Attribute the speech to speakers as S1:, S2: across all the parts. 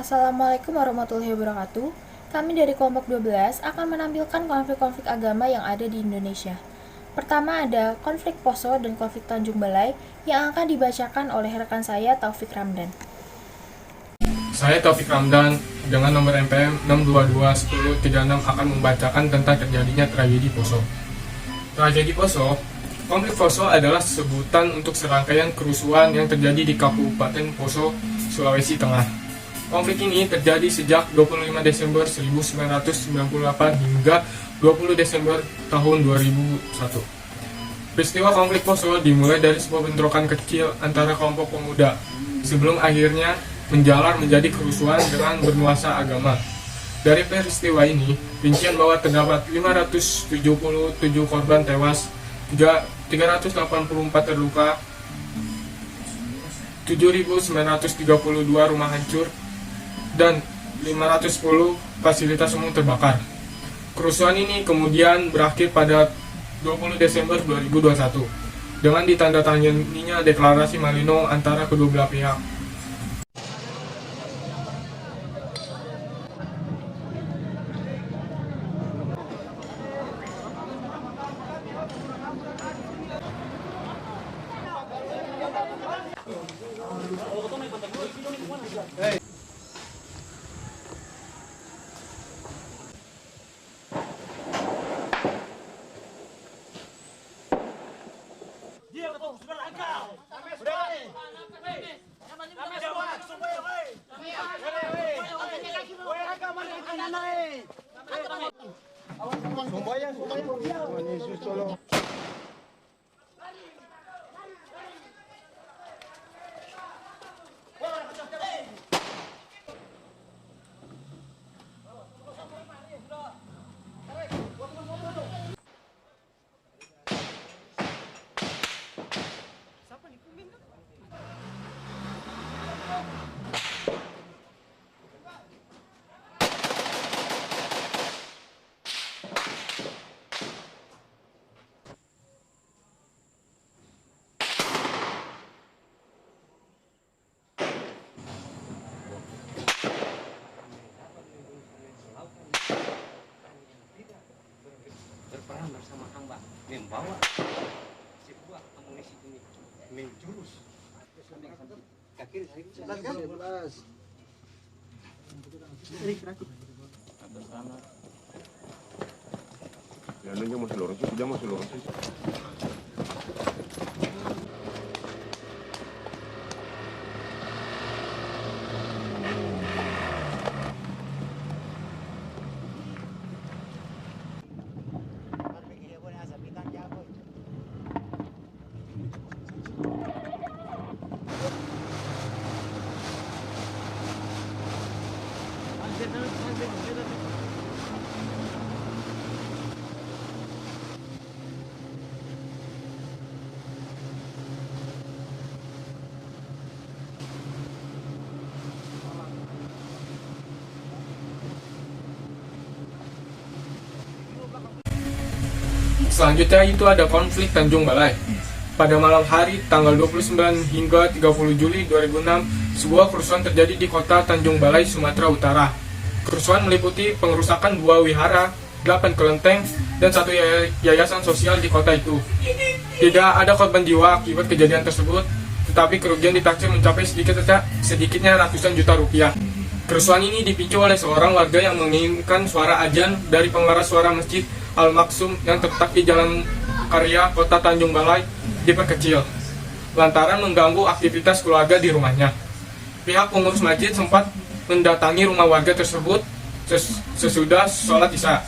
S1: Assalamualaikum warahmatullahi wabarakatuh. Kami dari kelompok 12 akan menampilkan konflik-konflik agama yang ada di Indonesia. Pertama ada konflik Poso dan konflik Tanjung Balai yang akan dibacakan oleh rekan saya Taufik Ramdan.
S2: Saya Taufik Ramdan dengan nomor NPM 6221036 akan membacakan tentang terjadinya tragedi Poso. Tragedi Poso, konflik Poso adalah sebutan untuk serangkaian kerusuhan yang terjadi di Kabupaten Poso, Sulawesi Tengah. Konflik ini terjadi sejak 25 Desember 1998 hingga 20 Desember tahun 2001. Peristiwa konflik Poso dimulai dari sebuah bentrokan kecil antara kelompok pemuda, sebelum akhirnya menjalar menjadi kerusuhan dengan bernuansa agama. Dari peristiwa ini, rincian bahwa terdapat 577 korban tewas, 384 terluka, 7.932 rumah hancur, dan 510 fasilitas umum terbakar. Kerusuhan ini kemudian berakhir pada 20 Desember 2021 dengan ditandatanganinya deklarasi Malino antara kedua belah pihak.
S3: Berperan bersama hamba membawa sebuah amunisi ini menjurus kaki
S4: Ya, jangan masih lorong sih.
S2: Selanjutnya itu ada konflik Tanjung Balai. Pada malam hari tanggal 29 hingga 30 Juli 2006, sebuah kerusuhan terjadi di kota Tanjung Balai, Sumatera Utara. Kerusuhan meliputi pengerusakan 2 wihara, 8 kelenteng, dan 1 yayasan sosial di kota itu. Tidak ada korban jiwa akibat kejadian tersebut, tetapi kerugian ditaksir mencapai sedikitnya ratusan juta rupiah. Kerusuhan ini dipicu oleh seorang warga yang menginginkan suara adzan dari pengeras suara Masjid Al-Maksum yang terletak di Jalan Karya, Kota Tanjung Balai diperkecil, lantaran mengganggu aktivitas keluarga di rumahnya. Pihak pengurus masjid sempat mendatangi rumah warga tersebut sesudah sholat Isya.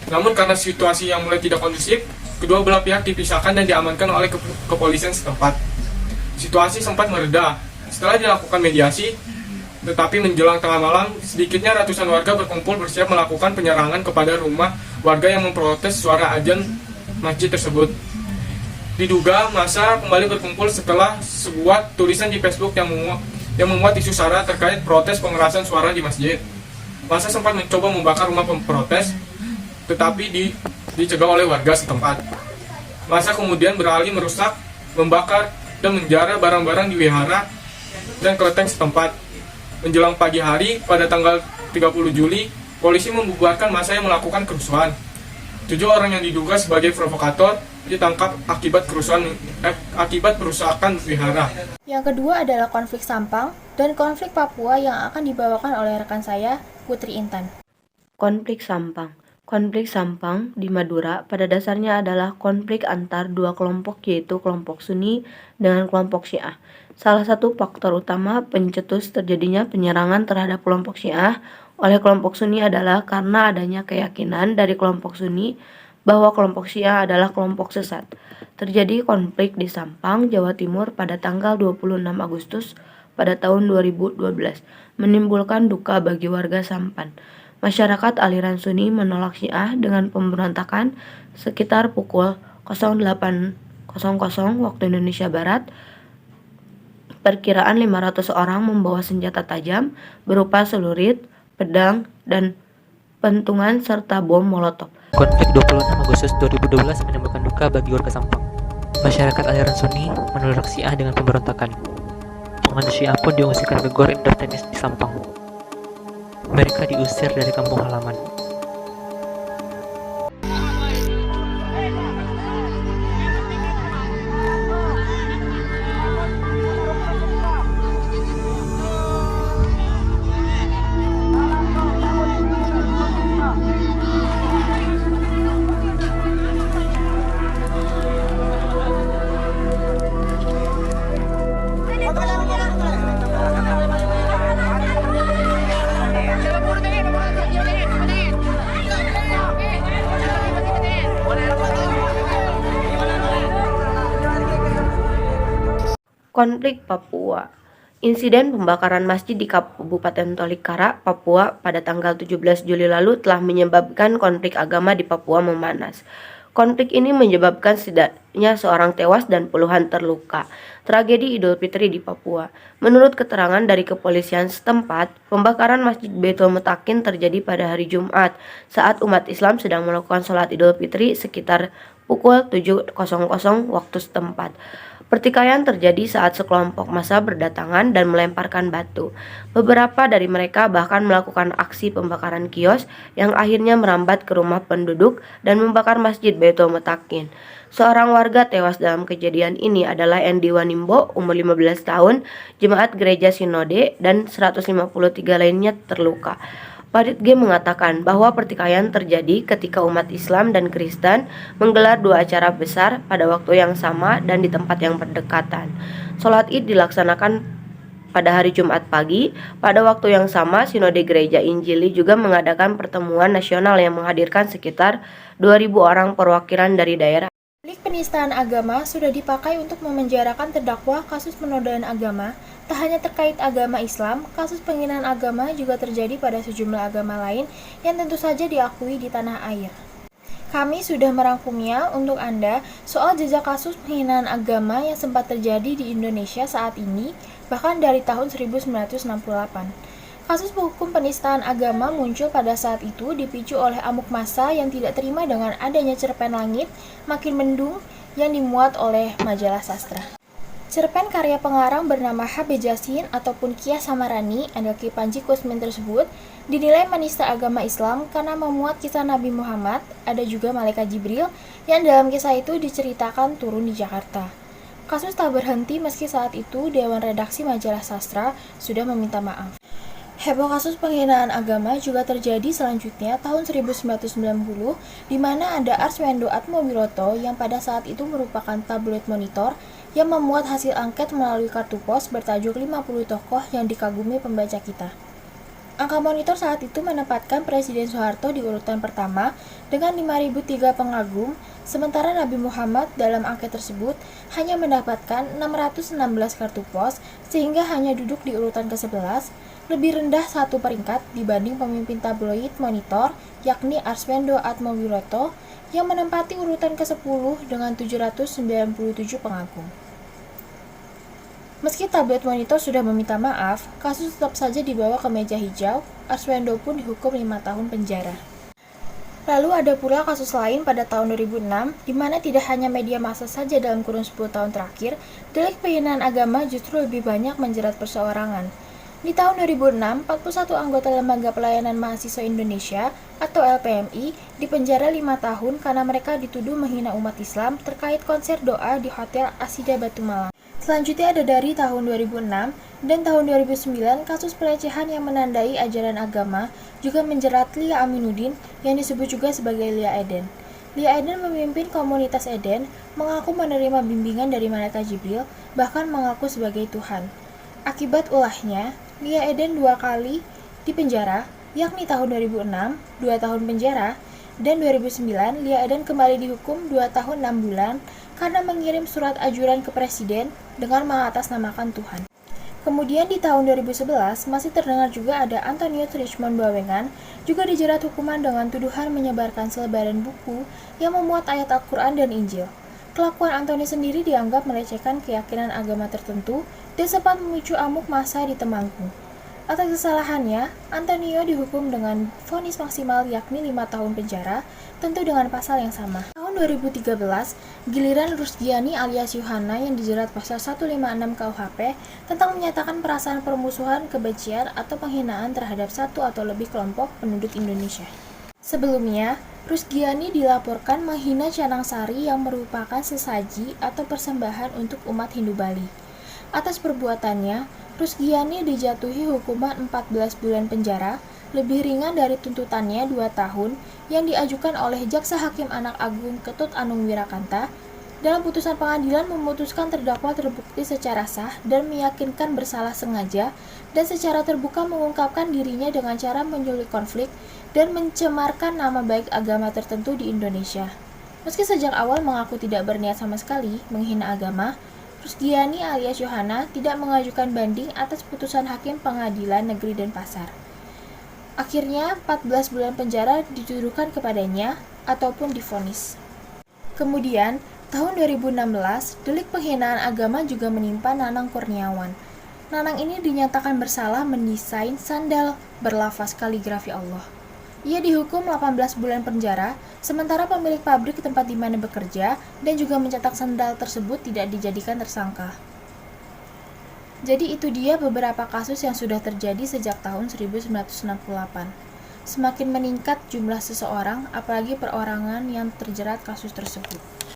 S2: Namun karena situasi yang mulai tidak kondusif, kedua belah pihak dipisahkan dan diamankan oleh kepolisian setempat. Situasi sempat mereda setelah dilakukan mediasi, tetapi menjelang tengah malam, sedikitnya ratusan warga berkumpul bersiap melakukan penyerangan kepada rumah warga yang memprotes suara adzan masjid tersebut. Diduga massa kembali berkumpul setelah sebuah tulisan di Facebook yang memuat isu sara terkait protes pengerasan suara di masjid. Massa sempat mencoba membakar rumah pemprotes, tetapi dicegah oleh warga setempat. Massa kemudian beralih merusak, membakar, dan menjara barang-barang di wihara dan kelenteng setempat. Menjelang pagi hari pada tanggal 30 Juli, polisi membubarkan massa yang melakukan kerusuhan. 7 orang yang diduga sebagai provokator ditangkap akibat perusakan wihara.
S1: Yang kedua adalah konflik Sampang dan konflik Papua yang akan dibawakan oleh rekan saya, Putri Intan.
S5: Konflik Sampang. Konflik Sampang di Madura pada dasarnya adalah konflik antar dua kelompok, yaitu kelompok Sunni dengan kelompok Syiah. Salah satu faktor utama pencetus terjadinya penyerangan terhadap kelompok Syiah oleh kelompok Sunni adalah karena adanya keyakinan dari kelompok Sunni bahwa kelompok Syiah adalah kelompok sesat. Terjadi konflik di Sampang, Jawa Timur pada tanggal 26 Agustus pada tahun 2012, menimbulkan duka bagi warga Sampan. Masyarakat aliran Sunni menolak Syiah dengan pemberontakan sekitar pukul 08.00 waktu Indonesia Barat. Perkiraan 500 orang membawa senjata tajam berupa celurit, pedang, dan pentungan serta bom molotov.
S6: Konflik 26 Agustus 2012 menimbulkan duka bagi warga Sampang. Masyarakat aliran Sunni menolak Syiah dengan pemberontakan. Pengikut Syiah pun diungsikan ke Gor Indoor Tenis di Sampang. Mereka diusir dari kampung halaman.
S5: Konflik Papua. Insiden pembakaran masjid di Kabupaten Tolikara, Papua pada tanggal 17 Juli lalu telah menyebabkan konflik agama di Papua memanas. Konflik ini menyebabkan setidaknya seorang tewas dan puluhan terluka. Tragedi Idul Fitri di Papua. Menurut keterangan dari kepolisian setempat, pembakaran Masjid Baitul Mutakin terjadi pada hari Jumat saat umat Islam sedang melakukan sholat Idul Fitri sekitar pukul 7.00 waktu setempat. Pertikaian terjadi saat sekelompok massa berdatangan dan melemparkan batu. Beberapa dari mereka bahkan melakukan aksi pembakaran kios yang akhirnya merambat ke rumah penduduk dan membakar Masjid Baitul Mutakin. Seorang warga tewas dalam kejadian ini adalah Endi Wanimbo, umur 15 tahun, jemaat gereja Sinode, dan 153 lainnya terluka. Farid G mengatakan bahwa pertikaian terjadi ketika umat Islam dan Kristen menggelar dua acara besar pada waktu yang sama dan di tempat yang berdekatan. Sholat Id dilaksanakan pada hari Jumat pagi. Pada waktu yang sama, Sinode Gereja Injili juga mengadakan pertemuan nasional yang menghadirkan sekitar 2.000 orang perwakilan dari daerah.
S1: Delik penistaan agama sudah dipakai untuk memenjarakan terdakwa kasus penodaan agama. Tak hanya terkait agama Islam, kasus penghinaan agama juga terjadi pada sejumlah agama lain yang tentu saja diakui di tanah air. Kami sudah merangkumnya untuk Anda soal jejak kasus penghinaan agama yang sempat terjadi di Indonesia saat ini, bahkan dari tahun 1968. Kasus hukum penistaan agama muncul pada saat itu dipicu oleh amuk massa yang tidak terima dengan adanya cerpen Langit Makin Mendung yang dimuat oleh majalah sastra. Cerpen karya pengarang bernama H.B. Jasin ataupun Kia Samarani Andaki Panji Kusmin tersebut dinilai menista agama Islam karena memuat kisah Nabi Muhammad, ada juga malaikat Jibril yang dalam kisah itu diceritakan turun di Jakarta. Kasus tak berhenti meski saat itu Dewan Redaksi Majalah Sastra sudah meminta maaf. Heboh kasus penghinaan agama juga terjadi selanjutnya tahun 1990 di mana ada Arswendo Atmowiloto yang pada saat itu merupakan tabloid Monitor yang memuat hasil angket melalui kartu pos bertajuk 50 tokoh yang dikagumi pembaca kita. Angka Monitor saat itu menempatkan Presiden Soeharto di urutan pertama dengan 5.003 pengagum, sementara Nabi Muhammad dalam angket tersebut hanya mendapatkan 616 kartu pos sehingga hanya duduk di urutan ke-11, lebih rendah satu peringkat dibanding pemimpin tabloid Monitor yakni Arswendo Atmowiloto yang menempati urutan ke-10 dengan 797 pengagum. Meski tabloid Monitor sudah meminta maaf, kasus tetap saja dibawa ke meja hijau. Arswendo pun dihukum 5 tahun penjara. Lalu ada pula kasus lain pada tahun 2006, di mana tidak hanya media massa saja dalam kurun 10 tahun terakhir, delik penghinaan agama justru lebih banyak menjerat perseorangan. Di tahun 2006, 41 anggota Lembaga Pelayanan Mahasiswa Indonesia atau LPMI dipenjara 5 tahun karena mereka dituduh menghina umat Islam terkait konser doa di Hotel Asida Batu Malang. Selanjutnya ada dari tahun 2006 dan tahun 2009 kasus pelecehan yang menandai ajaran agama juga menjerat Lia Aminuddin yang disebut juga sebagai Lia Eden. Lia Eden memimpin komunitas Eden, mengaku menerima bimbingan dari malaikat Jibril, bahkan mengaku sebagai Tuhan. Akibat ulahnya, Lia Eden 2 kali dipenjara, yakni tahun 2006, 2 tahun penjara, dan 2009 Lia Eden kembali dihukum 2 tahun 6 bulan karena mengirim surat ajuran ke presiden dengan mengatasnamakan Tuhan. Kemudian di tahun 2011 masih terdengar juga ada Antonius Richmond Bawengan juga dijerat hukuman dengan tuduhan menyebarkan selebaran buku yang memuat ayat Al-Quran dan Injil. Kelakuan Antonius sendiri dianggap melecehkan keyakinan agama tertentu dan sempat memicu amuk massa di Temanggung. Atas kesalahannya, Antonio dihukum dengan vonis maksimal yakni 5 tahun penjara, tentu dengan pasal yang sama. Tahun 2013, giliran Rusgiani alias Yohana yang dijerat pasal 156 KUHP tentang menyatakan perasaan permusuhan, kebencian, atau penghinaan terhadap satu atau lebih kelompok penduduk Indonesia. Sebelumnya, Rusgiani dilaporkan menghina Canang Sari yang merupakan sesaji atau persembahan untuk umat Hindu Bali. Atas perbuatannya, Rusgiani dijatuhi hukuman 14 bulan penjara, lebih ringan dari tuntutannya 2 tahun yang diajukan oleh Jaksa Hakim Anak Agung Ketut Anung Wirakanta. Dalam putusan pengadilan memutuskan terdakwa terbukti secara sah dan meyakinkan bersalah sengaja dan secara terbuka mengungkapkan dirinya dengan cara menyulut konflik dan mencemarkan nama baik agama tertentu di Indonesia. Meski sejak awal mengaku tidak berniat sama sekali menghina agama, Rusgiani alias Yohana tidak mengajukan banding atas putusan Hakim Pengadilan Negeri Denpasar. Akhirnya, 14 bulan penjara dituduhkan kepadanya ataupun divonis. Kemudian, tahun 2016, delik penghinaan agama juga menimpa Nanang Kurniawan. Nanang ini dinyatakan bersalah mendesain sandal berlafaz kaligrafi Allah. Ia dihukum 18 bulan penjara, sementara pemilik pabrik tempat di mana bekerja dan juga mencetak sandal tersebut tidak dijadikan tersangka. Jadi itu dia beberapa kasus yang sudah terjadi sejak tahun 1968. Semakin meningkat jumlah seseorang, apalagi perorangan yang terjerat kasus tersebut.